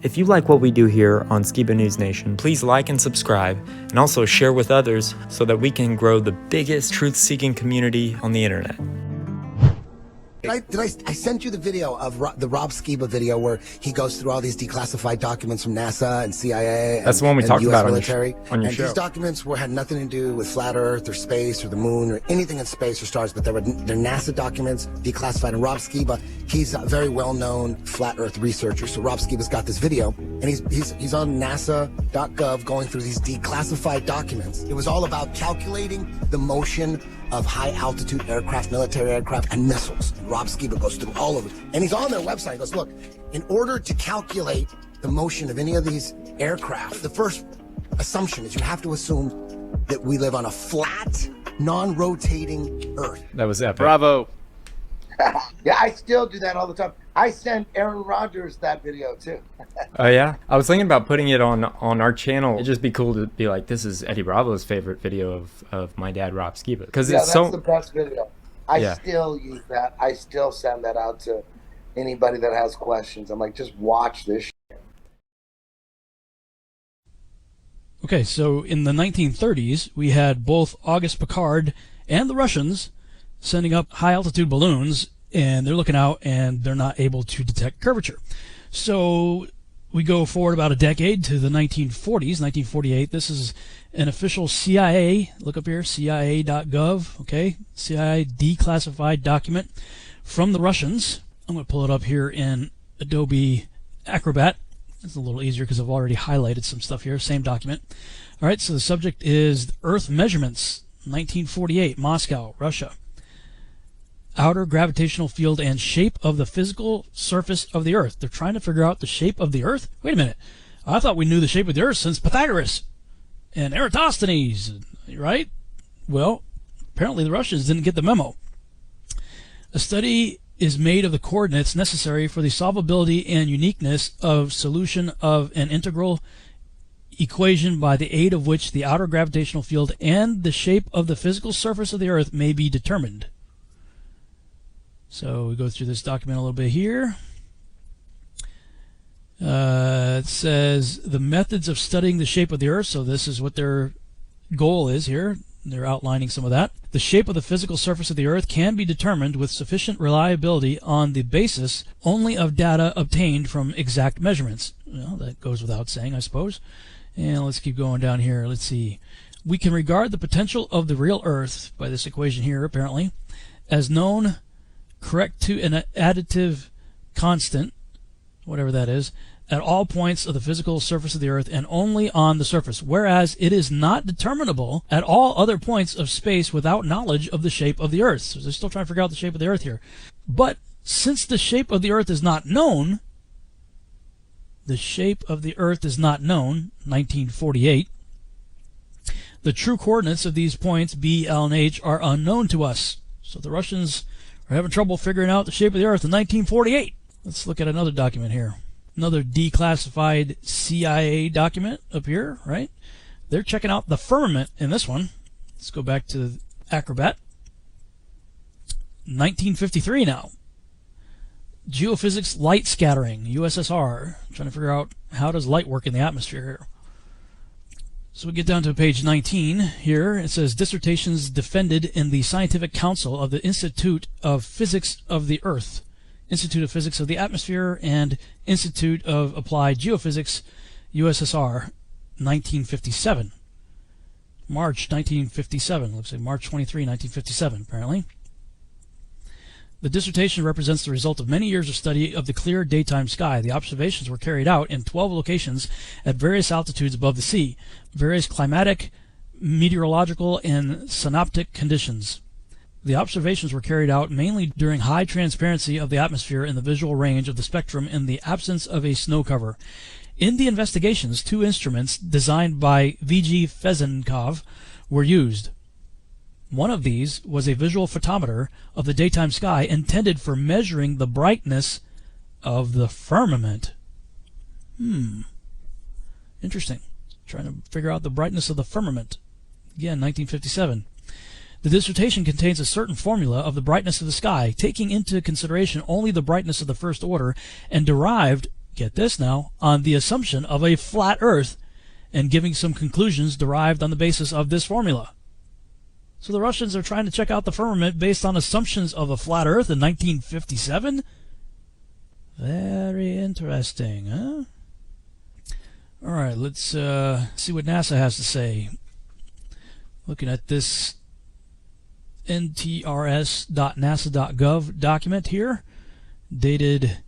If you like what we do here on Skiba News Nation, please like and subscribe, and also share with others so that we can grow the biggest truth-seeking community on the internet. I sent you the video of the Rob Skiba video where he goes through all these declassified documents from NASA and CIA. That's the one we talked US about military. on your show. These documents had nothing to do with flat Earth or space or the moon or anything in space or stars, but they're NASA documents, declassified. And Rob Skiba, he's a very well-known flat Earth researcher. So Rob Skiba's got this video, and he's on NASA.gov going through these declassified documents. It was all about calculating the motion of high-altitude aircraft, military aircraft, and missiles. And Rob Skiba goes through all of it. And he's on their website. He goes, look, in order to calculate the motion of any of these aircraft, the first assumption is you have to assume that we live on a flat, non-rotating Earth. That was epic. Bravo. Yeah, I still do that all the time. I send Aaron Rodgers that video too. Oh yeah? I was thinking about putting it on our channel. It'd just be cool to be like, this is Eddie Bravo's favorite video of my dad, Rob Skiba. Because Yeah, it's that's the best video. I Yeah. still use that. I still send that out to anybody that has questions. I'm like, just watch this shit. Okay, so in the 1930s, we had both Auguste Piccard and the Russians sending up high-altitude balloons, and they're looking out, and they're not able to detect curvature. So we go forward about a decade to the 1940s, 1948. This is an official CIA, look up here, CIA.gov, okay, CIA declassified document from the Russians. I'm going to pull it up here in Adobe Acrobat. It's a little easier because I've already highlighted some stuff here, same document. All right, so the subject is Earth measurements, 1948, Moscow, Russia. Outer gravitational field and shape of the physical surface of the Earth. They're trying to figure out the shape of the Earth? Wait a minute. I thought we knew the shape of the Earth since Pythagoras and Eratosthenes, right? Well, apparently the Russians didn't get the memo. A study is made of the coordinates necessary for the solvability and uniqueness of solution of an integral equation by the aid of which the outer gravitational field and the shape of the physical surface of the Earth may be determined. So we go through this document a little bit here. It says the methods of studying the shape of the Earth. So this is what their goal is here. They're outlining some of that. The shape of the physical surface of the Earth can be determined with sufficient reliability on the basis only of data obtained from exact measurements. Well, that goes without saying, I suppose. And let's keep going down here. Let's see. We can regard the potential of the real Earth, by this equation here apparently, as known correct to an additive constant, whatever that is, at all points of the physical surface of the Earth and only on the surface, whereas it is not determinable at all other points of space without knowledge of the shape of the Earth. So they're still trying to figure out the shape of the Earth here. But since the shape of the Earth is not known, the shape of the Earth is not known, 1948, the true coordinates of these points, B, L, and H, are unknown to us. So the Russians are having trouble figuring out the shape of the Earth in 1948. Let's look at another document here. Another declassified CIA document up here, right? They're checking out the firmament in this one. Let's go back to Acrobat. 1953 now. Geophysics light scattering, USSR. Trying to figure out how does light work in the atmosphere here. So we get down to page 19 here. It says dissertations defended in the Scientific Council of the Institute of Physics of the Earth, Institute of Physics of the Atmosphere, and Institute of Applied Geophysics, USSR, 1957. March 1957. Looks like March 23, 1957, apparently. The dissertation represents the result of many years of study of the clear daytime sky. The observations were carried out in 12 locations at various altitudes above the sea, various climatic, meteorological, and synoptic conditions. The observations were carried out mainly during high transparency of the atmosphere in the visual range of the spectrum in the absence of a snow cover. In the investigations, two instruments designed by V.G. Fezenkov were used. One of these was a visual photometer of the daytime sky intended for measuring the brightness of the firmament. Interesting. Trying to figure out the brightness of the firmament. Again, 1957. The dissertation contains a certain formula of the brightness of the sky, taking into consideration only the brightness of the first order, and derived get this now, on the assumption of a flat Earth and giving some conclusions derived on the basis of this formula. So the Russians are trying to check out the firmament based on assumptions of a flat Earth in 1957? Very interesting, huh? All right, let's see what NASA has to say. Looking at this ntrs.nasa.gov document here, dated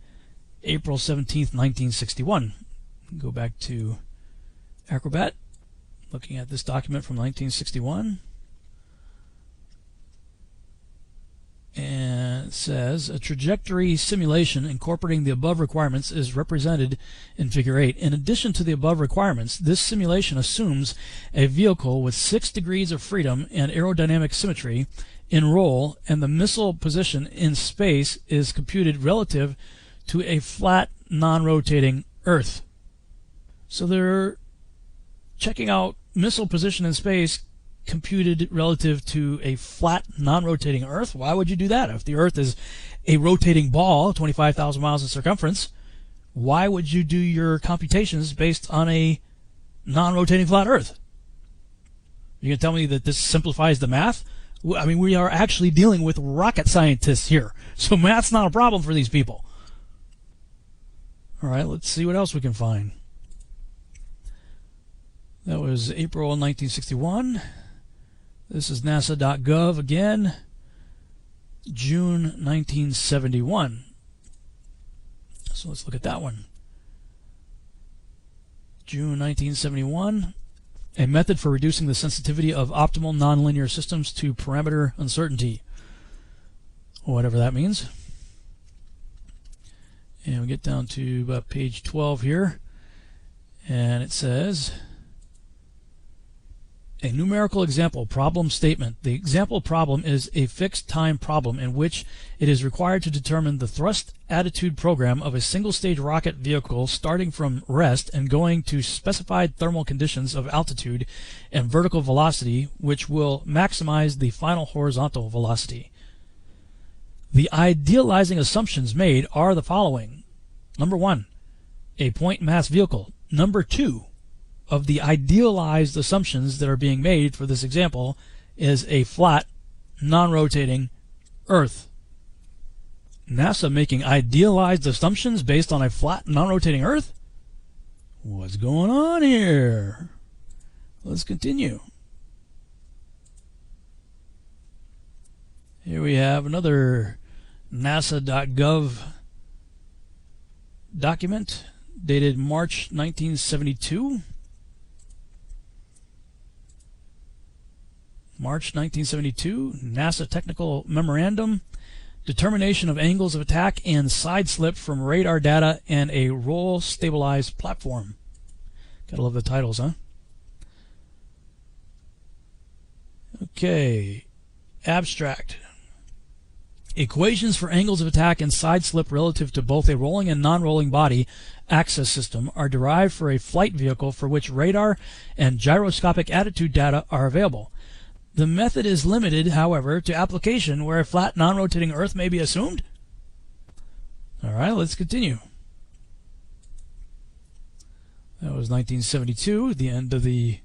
April 17th, 1961. Go back to Acrobat, looking at this document from 1961. And it says, a trajectory simulation incorporating the above requirements is represented in Figure 8. In addition to the above requirements, this simulation assumes a vehicle with 6 degrees of freedom and aerodynamic symmetry in roll, and the missile position in space is computed relative to a flat, non-rotating Earth. So they're checking out missile position in space computed relative to a flat, non-rotating Earth. Why would you do that? If the Earth is a rotating ball, 25,000 miles in circumference, why would you do your computations based on a non-rotating flat Earth? You can tell me that this simplifies the math? I mean, we are actually dealing with rocket scientists here, so math's not a problem for these people. All right, let's see what else we can find. That was April 1961. This is nasa.gov again, June 1971. So let's look at that one. June 1971, a method for reducing the sensitivity of optimal nonlinear systems to parameter uncertainty. Whatever that means. And we get down to about page 12 here, and it says, a numerical example problem statement. The example problem is a fixed time problem in which it is required to determine the thrust attitude program of a single-stage rocket vehicle starting from rest and going to specified thermal conditions of altitude and vertical velocity, which will maximize the final horizontal velocity. The idealizing assumptions made are the following. Number 1, a point mass vehicle. Number 2, of the idealized assumptions that are being made for this example is a flat, non-rotating Earth. NASA making idealized assumptions based on a flat, non-rotating Earth? What's going on here? Let's continue. Here we have another nasa.gov document dated March 1972. March 1972, NASA Technical Memorandum, determination of angles of attack and side slip from radar data and a roll stabilized platform. Gotta love the titles, huh? Okay, abstract. Equations for angles of attack and side slip relative to both a rolling and non-rolling body access system are derived for a flight vehicle for which radar and gyroscopic attitude data are available. The method is limited, however, to application where a flat, non-rotating Earth may be assumed. All right, let's continue. That was 1972, the end of the,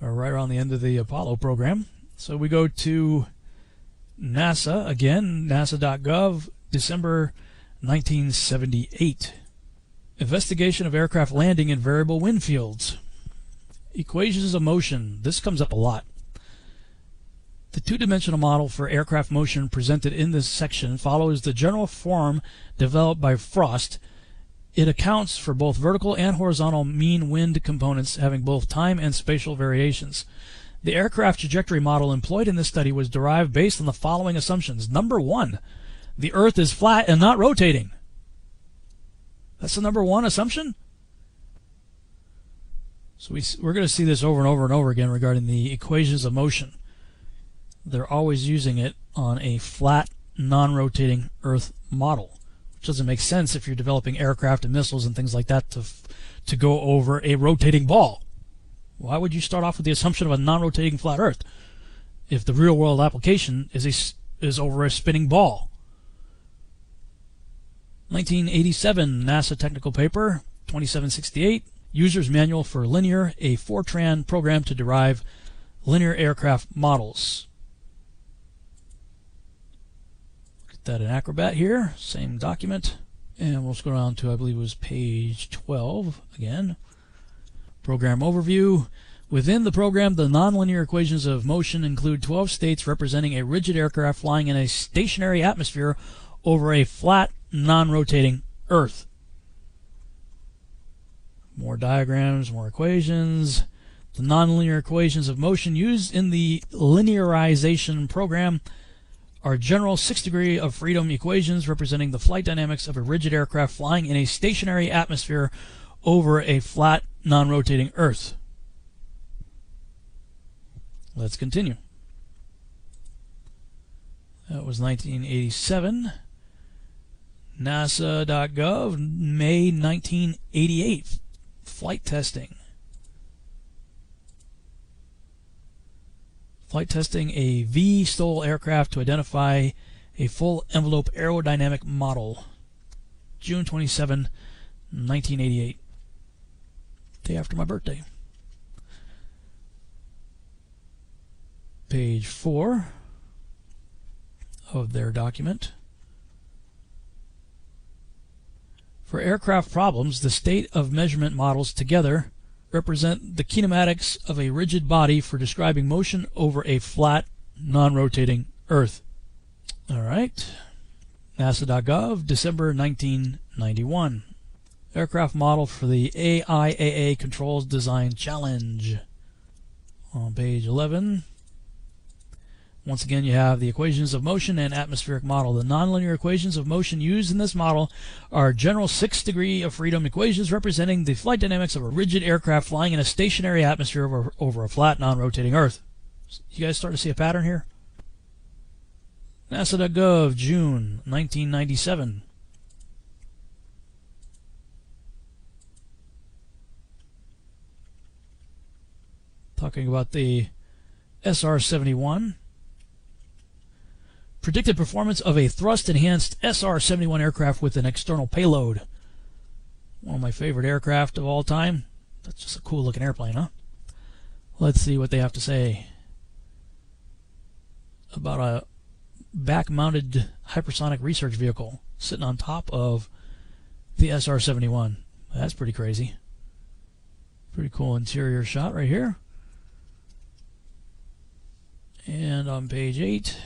or right around the end of the Apollo program. So we go to NASA again, nasa.gov, December 1978. Investigation of aircraft landing in variable wind fields. Equations of motion. This comes up a lot. The two-dimensional model for aircraft motion presented in this section follows the general form developed by Frost. It accounts for both vertical and horizontal mean wind components having both time and spatial variations. The aircraft trajectory model employed in this study was derived based on the following assumptions. Number 1, the Earth is flat and not rotating. That's the number 1 assumption? So we're going to see this over and over and over again regarding the equations of motion. They're always using it on a flat, non-rotating Earth model, which doesn't make sense if you're developing aircraft and missiles and things like that to go over a rotating ball. Why would you start off with the assumption of a non-rotating flat Earth if the real-world application is over a spinning ball? 1987 NASA technical paper 2768, User's Manual for Linear, a Fortran program to derive linear aircraft models. Get that in Acrobat here, same document. And we'll scroll down to, I believe it was page 12 again. Program overview. Within the program, the nonlinear equations of motion include 12 states representing a rigid aircraft flying in a stationary atmosphere over a flat, non-rotating Earth. More diagrams, more equations. The nonlinear equations of motion used in the linearization program are general 6 degree of freedom equations representing the flight dynamics of a rigid aircraft flying in a stationary atmosphere over a flat, non-rotating Earth. Let's continue. That was 1987. NASA.gov, May 1988. Flight testing. Flight testing a V-STOL aircraft to identify a full envelope aerodynamic model. June 27, 1988. Day after my birthday. Page 4 of their document. For aircraft problems, the state of measurement models together represent the kinematics of a rigid body for describing motion over a flat, non-rotating Earth. All right. NASA.gov, December 1991. Aircraft model for the AIAA Controls Design Challenge. On page 11. Once again, you have the equations of motion and atmospheric model. The nonlinear equations of motion used in this model are general 6 degree of freedom equations representing the flight dynamics of a rigid aircraft flying in a stationary atmosphere over a flat, non-rotating Earth. You guys start to see a pattern here? NASA.gov, June 1997. Talking about the SR-71. Predicted performance of a thrust-enhanced SR-71 aircraft with an external payload. One of my favorite aircraft of all time. That's just a cool-looking airplane, huh? Let's see what they have to say about a back-mounted hypersonic research vehicle sitting on top of the SR-71. That's pretty crazy. Pretty cool interior shot right here. And on page 8...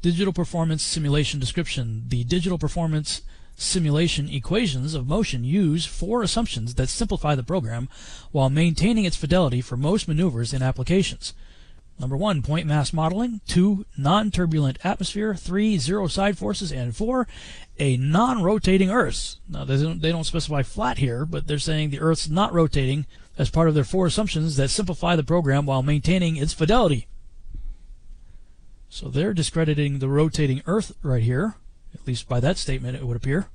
Digital Performance Simulation Description. The digital performance simulation equations of motion use 4 assumptions that simplify the program while maintaining its fidelity for most maneuvers and applications. Number 1, point mass modeling. 2, non-turbulent atmosphere. 3, zero side forces. And 4, a non-rotating Earth. Now, they don't specify flat here, but they're saying the Earth's not rotating as part of their 4 assumptions that simplify the program while maintaining its fidelity. So they're discrediting the rotating Earth right here. At least by that statement it would appear.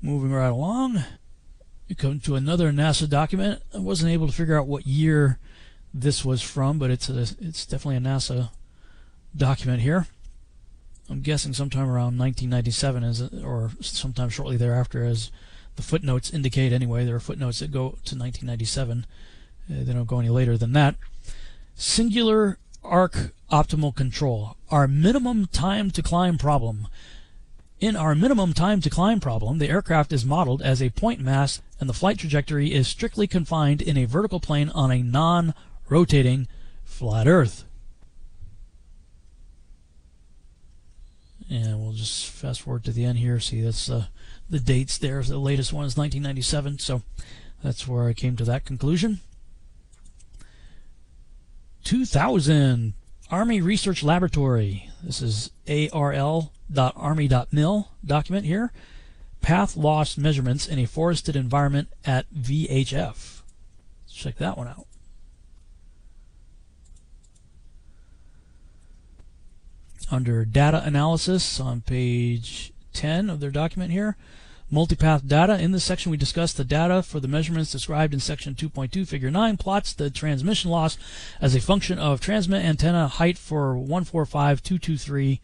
Moving right along. You come to another NASA document. I wasn't able to figure out what year this was from, but it's definitely a NASA document here. I'm guessing sometime around 1997, or sometime shortly thereafter, as the footnotes indicate anyway. There are footnotes that go to 1997. They don't go any later than that. Singular arc optimal control. Our minimum time to climb problem. In our minimum time to climb problem, the aircraft is modeled as a point mass and the flight trajectory is strictly confined in a vertical plane on a non-rotating flat Earth. And we'll just fast forward to the end here. See, that's the dates there. The latest one is 1997, so that's where I came to that conclusion. 2000, Army Research Laboratory. This is arl.army.mil document here. Path loss measurements in a forested environment at VHF. Let's check that one out. Under data analysis on page 10 of their document here. Multipath data. In this section we discuss the data for the measurements described in section 2.2 figure 9 plots the transmission loss as a function of transmit antenna height for 145.223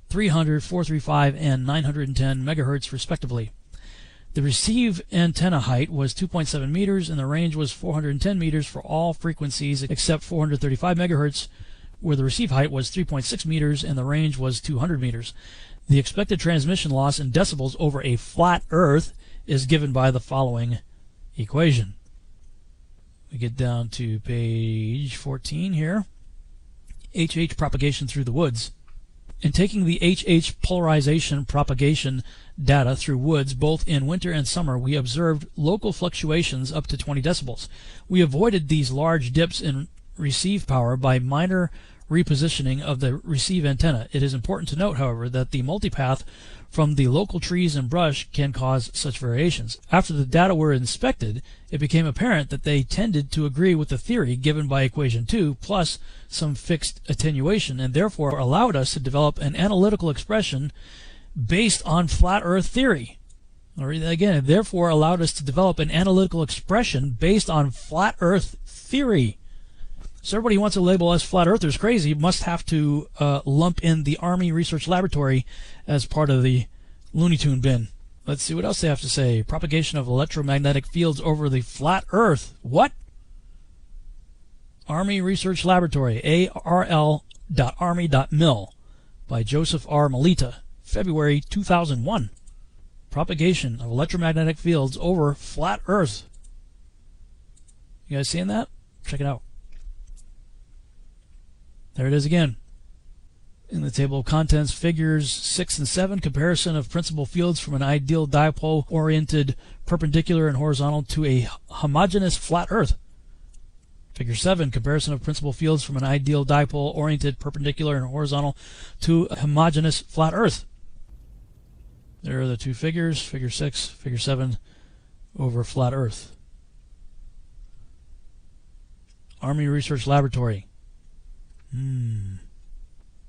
300, 435, and 910 megahertz respectively. The receive antenna height was 2.7 meters and the range was 410 meters for all frequencies except 435 megahertz, where the receive height was 3.6 meters and the range was 200 meters. The expected transmission loss in decibels over a flat Earth is given by the following equation. We get down to page 14 here. HH propagation through the woods. In taking the HH polarization propagation data through woods both in winter and summer, we observed local fluctuations up to 20 decibels. We avoided these large dips in receive power by minor repositioning of the receive antenna. It is important to note, however, that the multipath from the local trees and brush can cause such variations. After the data were inspected, it became apparent that they tended to agree with the theory given by equation 2 plus some fixed attenuation, and therefore allowed us to develop an analytical expression based on flat Earth theory. I'll read that again. It therefore allowed us to develop an analytical expression based on flat Earth theory. So everybody who wants to label us flat earthers crazy must have to lump in the Army Research Laboratory as part of the Looney Tune bin. Let's see what else they have to say. Propagation of electromagnetic fields over the flat Earth. What? Army Research Laboratory, arl.army.mil, by Joseph R. Melita, February 2001. Propagation of electromagnetic fields over flat Earth. You guys seeing that? Check it out. There it is again. In the table of contents, figures 6 and 7, comparison of principal fields from an ideal dipole-oriented perpendicular and horizontal to a homogeneous flat Earth. Figure 7, comparison of principal fields from an ideal dipole-oriented perpendicular and horizontal to a homogeneous flat Earth. There are the two figures, figure 6, figure 7, over flat Earth. Army Research Laboratory.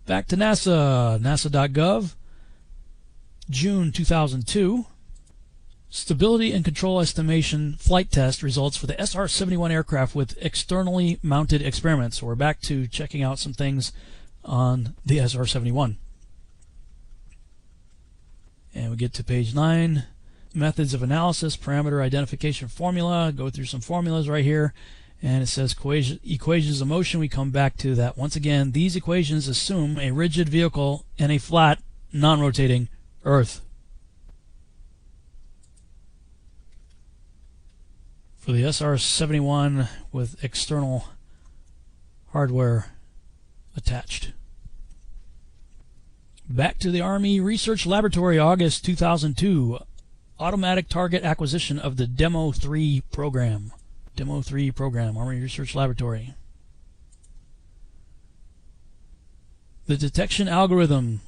Back to NASA, nasa.gov, June 2002. Stability and control estimation flight test results for the SR-71 aircraft with externally mounted experiments. So we're back to checking out some things on the SR-71. And we get to page 9, methods of analysis, parameter identification formula. Go through some formulas right here. And it says equations of motion. We come back to that. Once again, these equations assume a rigid vehicle and a flat, non-rotating Earth. For the SR-71 with external hardware attached. Back to the Army Research Laboratory, August 2002. Automatic target acquisition of the Demo 3 program. Demo 3 program, Army Research Laboratory. The detection algorithm.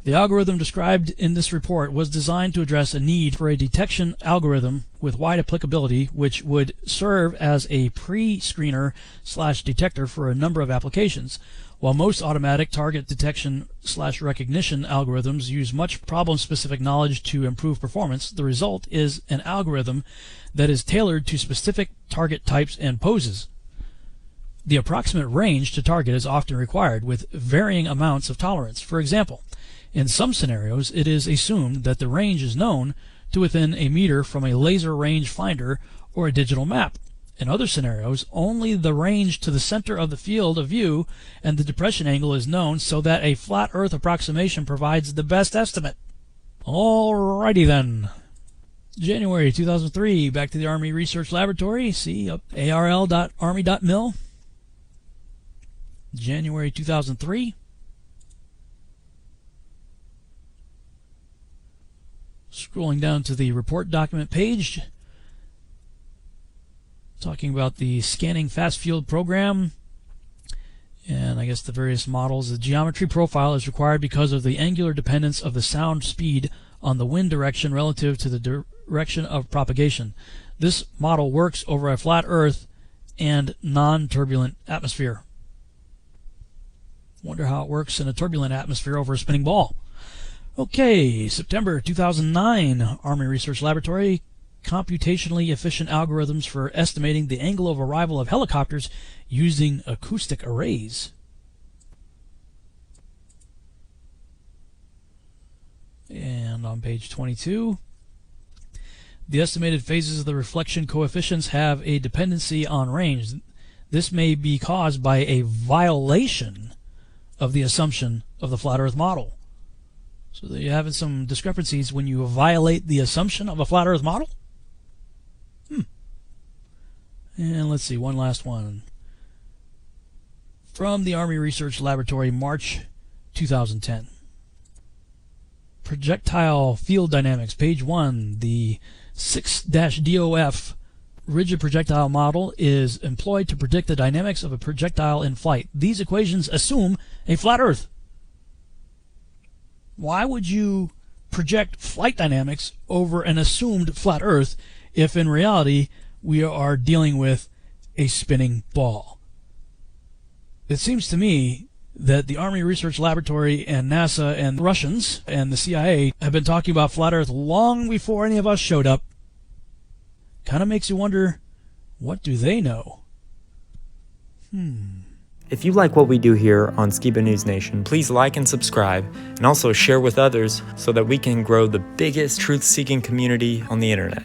The algorithm described in this report was designed to address a need for a detection algorithm with wide applicability, which would serve as a pre-screener/detector for a number of applications. While most automatic target detection/recognition algorithms use much problem-specific knowledge to improve performance, the result is an algorithm that is tailored to specific target types and poses. The approximate range to target is often required, with varying amounts of tolerance. For example, in some scenarios, it is assumed that the range is known to within a meter from a laser range finder or a digital map. In other scenarios, only the range to the center of the field of view and the depression angle is known, so that a flat Earth approximation provides the best estimate. Alrighty then. January 2003, back to the Army Research Laboratory. See, up arl.army.mil. January 2003. Scrolling down to the report document page, talking about the scanning fast field program and I guess the various models. The geometry profile is required because of the angular dependence of the sound speed on the wind direction relative to the direction of propagation. This model works over a flat Earth and non-turbulent atmosphere. Wonder how it works in a turbulent atmosphere over a spinning ball. Okay, September 2009, Army Research Laboratory. Computationally efficient algorithms for estimating the angle of arrival of helicopters using acoustic arrays. And on page 22, the estimated phases of the reflection coefficients have a dependency on range. This may be caused by a violation of the assumption of the flat Earth model. So you're having some discrepancies when you violate the assumption of a flat Earth model? And let's see, one last one. From the Army Research Laboratory, March 2010. Projectile field dynamics, page 1. The 6-DOF rigid projectile model is employed to predict the dynamics of a projectile in flight. These equations assume a flat Earth. Why would you project flight dynamics over an assumed flat Earth if in reality we are dealing with a spinning ball? It seems to me that the Army Research Laboratory and NASA and the Russians and the CIA have been talking about flat Earth long before any of us showed up. Kind of makes you wonder, what do they know? If you like what we do here on Skiba News Nation, please like and subscribe, and also share with others so that we can grow the biggest truth-seeking community on the internet.